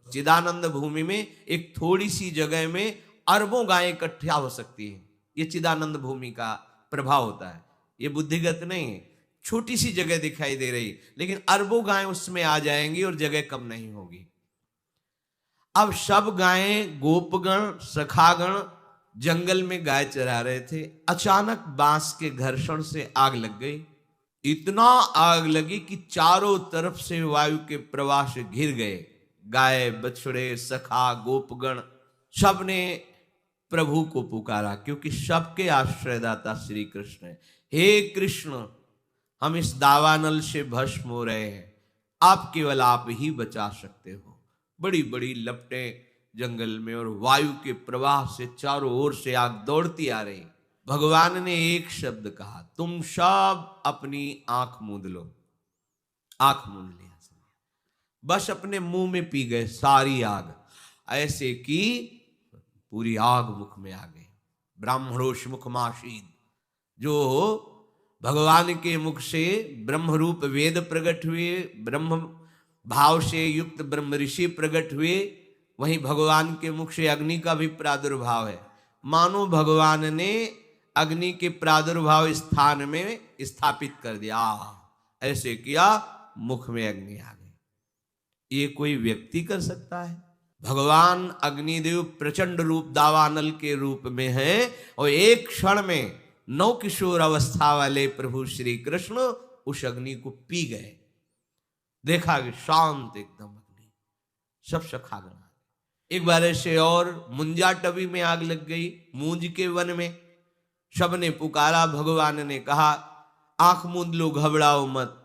चिदानंद भूमि में एक थोड़ी सी जगह में अरबों गायें इकट्ठा हो सकती है। ये चिदानंद भूमि का प्रभाव होता है, ये बुद्धिगत नहीं है। छोटी सी जगह दिखाई दे रही, लेकिन अरबों गायें उसमें आ जाएंगी और जगह कम नहीं होगी। अब सब गायें, गोपगण, सखागण जंगल में गाय चरा रहे थे। अचानक बांस के घर्षण से आग लग गई। इतना आग लगी कि चारों तरफ से वायु के प्रवाह से घिर गए। गाय, बछड़े, सखा, गोपगण सब ने प्रभु को पुकारा, क्योंकि सबके आश्रयदाता श्री कृष्ण है। हे कृष्ण, हम इस दावानल से भस्म हो रहे हैं, आप केवल आप ही बचा सकते हो। बड़ी बड़ी लपटें जंगल में और वायु के प्रवाह से चारों ओर से आग दौड़ती आ रही। भगवान ने एक शब्द कहा, तुम सब अपनी आंख मूंद लो। आंख मूंद लिया, बस अपने मुंह में पी गए सारी आग, ऐसे कि पूरी आग मुख में आ गई। ब्राह्मणोष मुखमासीद, जो भगवान के मुख से ब्रह्म रूप वेद प्रकट हुए, ब्रह्म भाव से युक्त ब्रह्म ऋषि प्रकट हुए, वहीं भगवान के मुख से अग्नि का भी प्रादुर्भाव है। मानो भगवान ने अग्नि के प्रादुर्भाव स्थान में स्थापित कर दिया, ऐसे किया, मुख में अग्नि आ गई। ये कोई व्यक्ति कर सकता है? भगवान अग्निदेव प्रचंड रूप दावानल के रूप में है, और एक क्षण में नौ किशोर अवस्था वाले प्रभु श्री कृष्ण उस अग्नि को पी गए। देखा कि शांत एकदम अग्नि, सब सखागण। एक बार ऐसे और मुंजा टवी में आग लग गई, मूंज के वन में। सबने पुकारा, भगवान ने कहा आंख मूंद लो, घबराओ मत।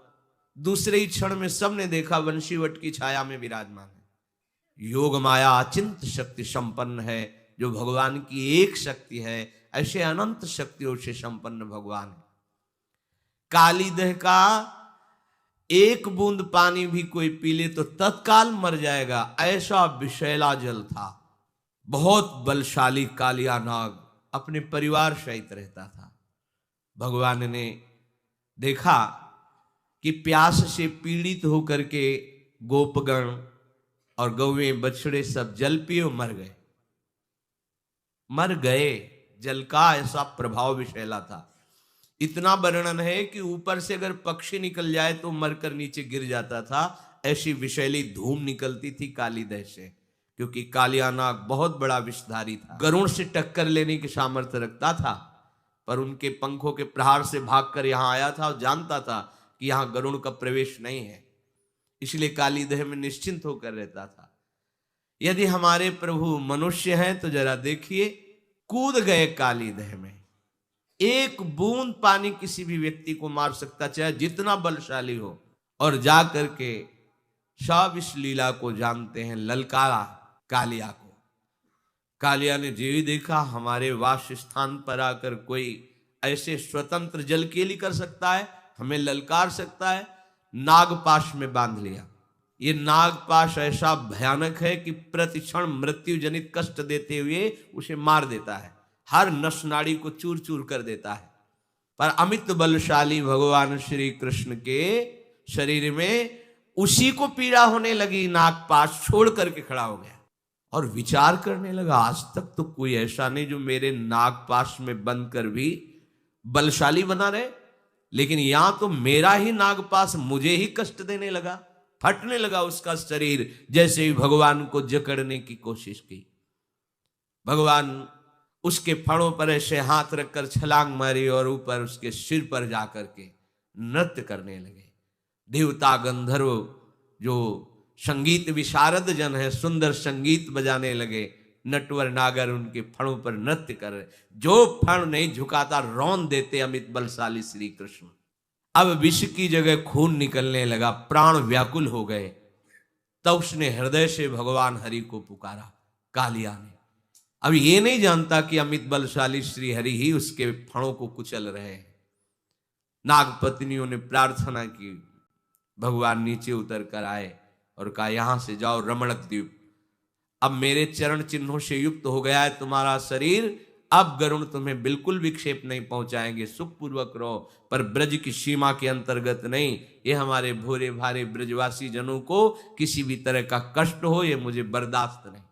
दूसरे ही क्षण में सबने देखा वंशीवट की छाया में विराजमान है। योग माया अचिंत शक्ति संपन्न है, जो भगवान की एक शक्ति है, ऐसे अनंत शक्तियों से संपन्न भगवान है। काली दह का एक बूंद पानी भी कोई पी ले तो तत्काल मर जाएगा, ऐसा विषैला जल था। बहुत बलशाली कालिया नाग अपने परिवार सहित रहता था। भगवान ने देखा कि प्यास से पीड़ित होकर के गोपगण और गौवें, बछड़े सब जल पिए मर गए। मर गए, जल का ऐसा प्रभाव विषैला था। इतना वर्णन है कि ऊपर से अगर पक्षी निकल जाए तो मरकर नीचे गिर जाता था, ऐसी विषैली धूम निकलती थी काली दह से, क्योंकि कालिया नाग बहुत बड़ा विषधारी था। गरुड़ से टक्कर लेने की सामर्थ्य रखता था, पर उनके पंखों के प्रहार से भागकर यहां आया था और जानता था कि यहां गरुड़ का प्रवेश नहीं है, इसलिए काली दह में निश्चिंत होकर रहता था। यदि हमारे प्रभु मनुष्य हैं तो जरा देखिए, कूद गए काली दह में। एक बूंद पानी किसी भी व्यक्ति को मार सकता, चाहे जितना बलशाली हो, और जा करके सब इस लीला को जानते हैं, ललकारा कालिया को। कालिया ने जो ही देखा, हमारे वास स्थान पर आकर कोई ऐसे स्वतंत्र जल केली कर सकता है, हमें ललकार सकता है, नागपाश में बांध लिया। ये नागपाश ऐसा भयानक है कि प्रतिक्षण मृत्यु जनित कष्ट देते हुए उसे मार देता है, हर नस नाड़ी को चूर चूर कर देता है। पर अमित बलशाली भगवान श्री कृष्ण के शरीर में उसी को पीड़ा होने लगी, नागपाश छोड़ करके खड़ा हो गया और विचार करने लगा, आज तक तो कोई ऐसा नहीं जो मेरे नागपाश में बंद कर भी बलशाली बना रहे, लेकिन यहां तो मेरा ही नागपाश मुझे ही कष्ट देने लगा। फटने लगा उसका शरीर, जैसे ही भगवान को जकड़ने की कोशिश की। भगवान उसके फणों पर ऐसे हाथ रखकर छलांग मारी और ऊपर उसके सिर पर जाकर के नृत्य करने लगे। देवता गंधर्व जो संगीत विशारद जन है, सुंदर संगीत बजाने लगे। नटवर नागर उनके फणों पर नृत्य कर रहे, जो फण नहीं झुकाता रौन देते अमित बलशाली श्री कृष्ण। अब विष की जगह खून निकलने लगा, प्राण व्याकुल हो गए। तब उसने हृदय से भगवान हरि को पुकारा, कालिया ने। अब ये नहीं जानता कि अमित बलशाली श्री हरि ही उसके फणों को कुचल रहे हैं। नागपत्नियों ने प्रार्थना की, भगवान नीचे उतर कर आए और कहा, यहां से जाओ रमणक द्वीप, अब मेरे चरण चिन्हों से युक्त हो गया है तुम्हारा शरीर, अब गरुण तुम्हें बिल्कुल विक्षेप नहीं पहुंचाएंगे, सुखपूर्वक रहो, पर ब्रज की सीमा के अंतर्गत नहीं। ये हमारे भोरे भारे ब्रजवासी जनों को किसी भी तरह का कष्ट हो, ये मुझे बर्दाश्त नहीं।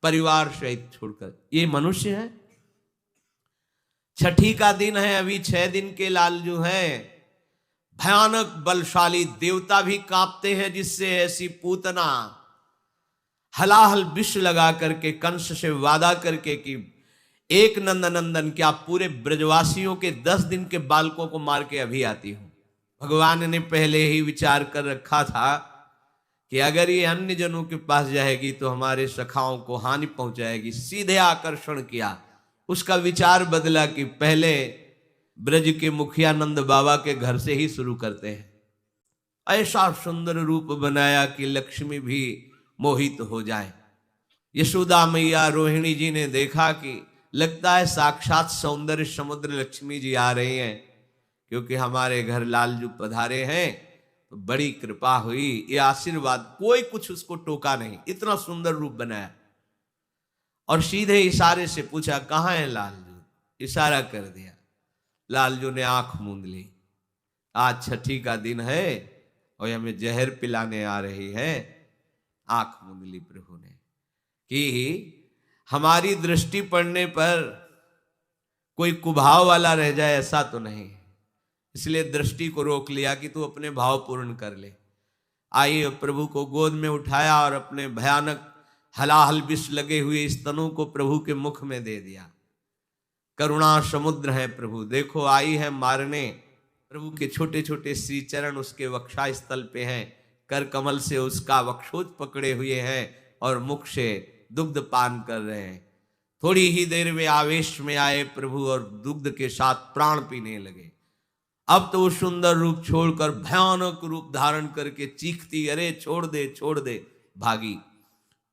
परिवार सहित छोड़कर, ये मनुष्य है। छठी का दिन है, अभी 6 दिन के लालजू है। भयानक बलशाली देवता भी कांपते हैं, जिससे ऐसी पूतना हलाहल विष लगा करके कंस से वादा करके कि एक नंदनंदन क्या पूरे ब्रजवासियों के 10 दिन के बालकों को मार के अभी आती हूं। भगवान ने पहले ही विचार कर रखा था कि अगर ये अन्य जनों के पास जाएगी तो हमारे सखाओं को हानि पहुंचाएगी। सीधे आकर्षण किया, उसका विचार बदला कि पहले ब्रज के मुखिया नंद बाबा के घर से ही शुरू करते हैं। ऐसा सुंदर रूप बनाया कि लक्ष्मी भी मोहित हो जाए। यशोदा मैया रोहिणी जी ने देखा कि लगता है साक्षात सौंदर्य समुद्र लक्ष्मी जी आ रही हैं, क्योंकि हमारे घर लालजू पधारे हैं, तो बड़ी कृपा हुई। ये आशीर्वाद, कोई कुछ उसको टोका नहीं, इतना सुंदर रूप बनाया। और सीधे इशारे से पूछा कहाँ है लालजू, इशारा कर दिया। लालजू ने आंख मूंद ली। आज छठी का दिन है और हमें जहर पिलाने आ रही है। आंख मूंद ली प्रभु ने कि हमारी दृष्टि पड़ने पर कोई कुभाव वाला रह जाए ऐसा तो नहीं, इसलिए दृष्टि को रोक लिया कि तू अपने भाव पूर्ण कर ले। आइए, प्रभु को गोद में उठाया और अपने भयानक हलाहल विष लगे हुए स्तनों को प्रभु के मुख में दे दिया। करुणा समुद्र है प्रभु, देखो आई है मारने। प्रभु के छोटे छोटे श्री चरण उसके वक्षा स्थल पे हैं, कर कमल से उसका वक्षोज पकड़े हुए हैं और मुख से दुग्ध पान कर रहे हैं। थोड़ी ही देर में आवेश में आए प्रभु और दुग्ध के साथ प्राण पीने लगे। अब तो वो सुंदर रूप छोड़कर भयानक रूप धारण करके चीखती, अरे छोड़ दे छोड़ दे, भागी।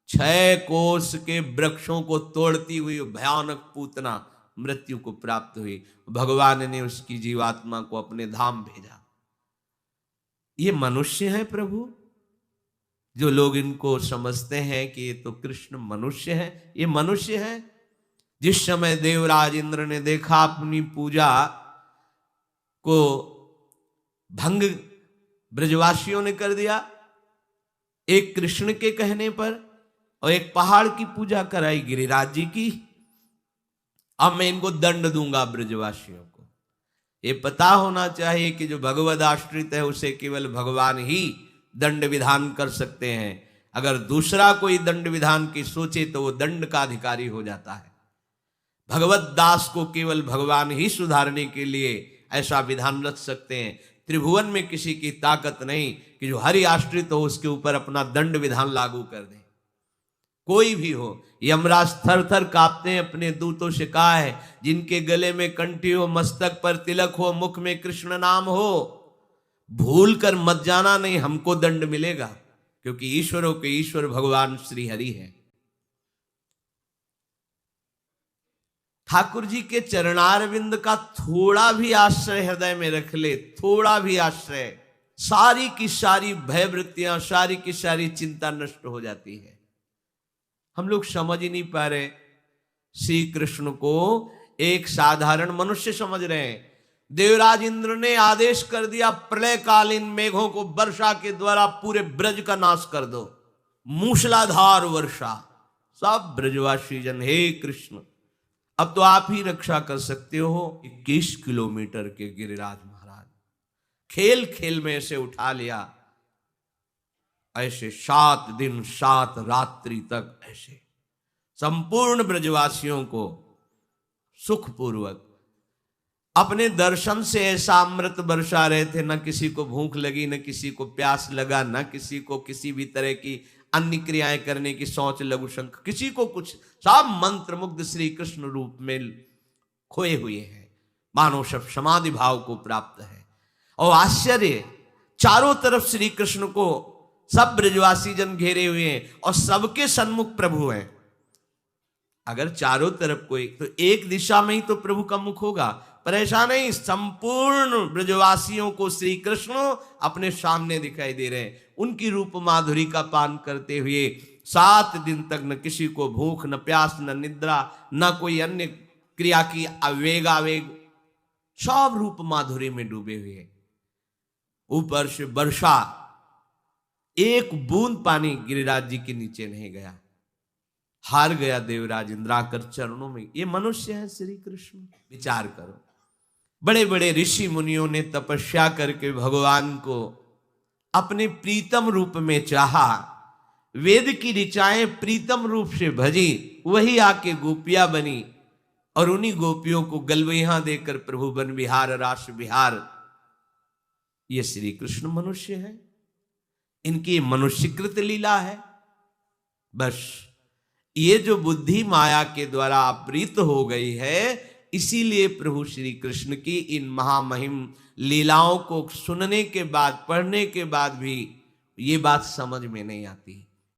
6 कोस के वृक्षों को तोड़ती हुई भयानक पूतना मृत्यु को प्राप्त हुई। भगवान ने उसकी जीवात्मा को अपने धाम भेजा। ये मनुष्य है प्रभु, जो लोग इनको समझते हैं कि ये तो कृष्ण मनुष्य है, ये मनुष्य है। जिस समय देवराज इंद्र ने देखा अपनी पूजा को भंग ब्रजवासियों ने कर दिया, एक कृष्ण के कहने पर, और एक पहाड़ की पूजा कराई गिरिराज जी की। अब मैं इनको दंड दूंगा ब्रजवासियों को। ये पता होना चाहिए कि जो भगवद आश्रित है उसे केवल भगवान ही दंड विधान कर सकते हैं। अगर दूसरा कोई दंड विधान की सोचे तो वो दंड का अधिकारी हो जाता है। भगवत दास को केवल भगवान ही सुधारने के लिए ऐसा विधान रख सकते हैं। त्रिभुवन में किसी की ताकत नहीं कि जो हरि आश्रित हो उसके ऊपर अपना दंड विधान लागू कर दे। कोई भी हो, यमराज थर थर कांपते हैं, अपने दूतों से कहा है जिनके गले में कंठी हो, मस्तक पर तिलक हो, मुख में कृष्ण नाम हो, भूल कर मत जाना, नहीं हमको दंड मिलेगा, क्योंकि ईश्वरों के ईश्वर भगवान श्री हरि है। ठाकुर जी के चरणारविंद का थोड़ा भी आश्रय हृदय में रख ले, थोड़ा भी आश्रय, सारी की सारी भयवृत्तियां, सारी की सारी चिंता नष्ट हो जाती है। हम लोग समझ ही नहीं पा रहे, श्री कृष्ण को एक साधारण मनुष्य समझ रहे हैं। देवराज इंद्र ने आदेश कर दिया प्रलयकालीन मेघों को वर्षा के द्वारा पूरे ब्रज का नाश कर दो, मूसलाधार वर्षा। सब ब्रजवासी जन, हे कृष्ण अब तो आप ही रक्षा कर सकते हो। 21 किलोमीटर के गिरिराज महाराज खेल खेल में ऐसे उठा लिया, ऐसे 7 दिन 7 रात्रि तक ऐसे संपूर्ण ब्रजवासियों को सुखपूर्वक अपने दर्शन से ऐसा अमृत बरसा रहे थे। न किसी को भूख लगी, न किसी को प्यास लगा, न किसी को किसी भी तरह की अन्य क्रियाएं करने की सोच, लघु शंख, किसी को कुछ, सब मंत्र मुग्ध श्री कृष्ण रूप में खोए हुए हैं, मानो सब समाधि भाव को प्राप्त है। और आश्चर्य, चारों तरफ श्री कृष्ण को सब ब्रजवासी जन घेरे हुए हैं और सबके सन्मुख प्रभु हैं। अगर चारों तरफ कोई, तो एक दिशा में ही तो प्रभु का मुख होगा, पर ऐसा नहीं, संपूर्ण ब्रजवासियों को श्री कृष्ण अपने सामने दिखाई दे रहे हैं। उनकी रूप माधुरी का पान करते हुए 7 दिन तक न किसी को भूख, न प्यास, न निद्रा, न कोई अन्य क्रिया की आवेग आवेग सब रूप माधुरी में डूबे हुए। ऊपर से वर्षा, एक बूंद पानी गिरिराज जी के नीचे नहीं गया। हार गया देवराज इंद्र आकर चरणों में। ये मनुष्य है श्री कृष्ण? विचार करो। बड़े बड़े ऋषि मुनियों ने तपस्या करके भगवान को अपने प्रीतम रूप में चाहा, वेद की ऋचाएं प्रीतम रूप से भजी, वही आके गोपियां बनी और उन्हीं गोपियों को गलवैया देकर प्रभु वन विहार रास विहार। ये श्री कृष्ण मनुष्य है? इनकी मनुष्यकृत लीला है। बस ये जो बुद्धि माया के द्वारा अपहृत हो गई है, इसीलिए प्रभु श्री कृष्ण की इन महामहिम लीलाओं को सुनने के बाद, पढ़ने के बाद भी ये बात समझ में नहीं आती।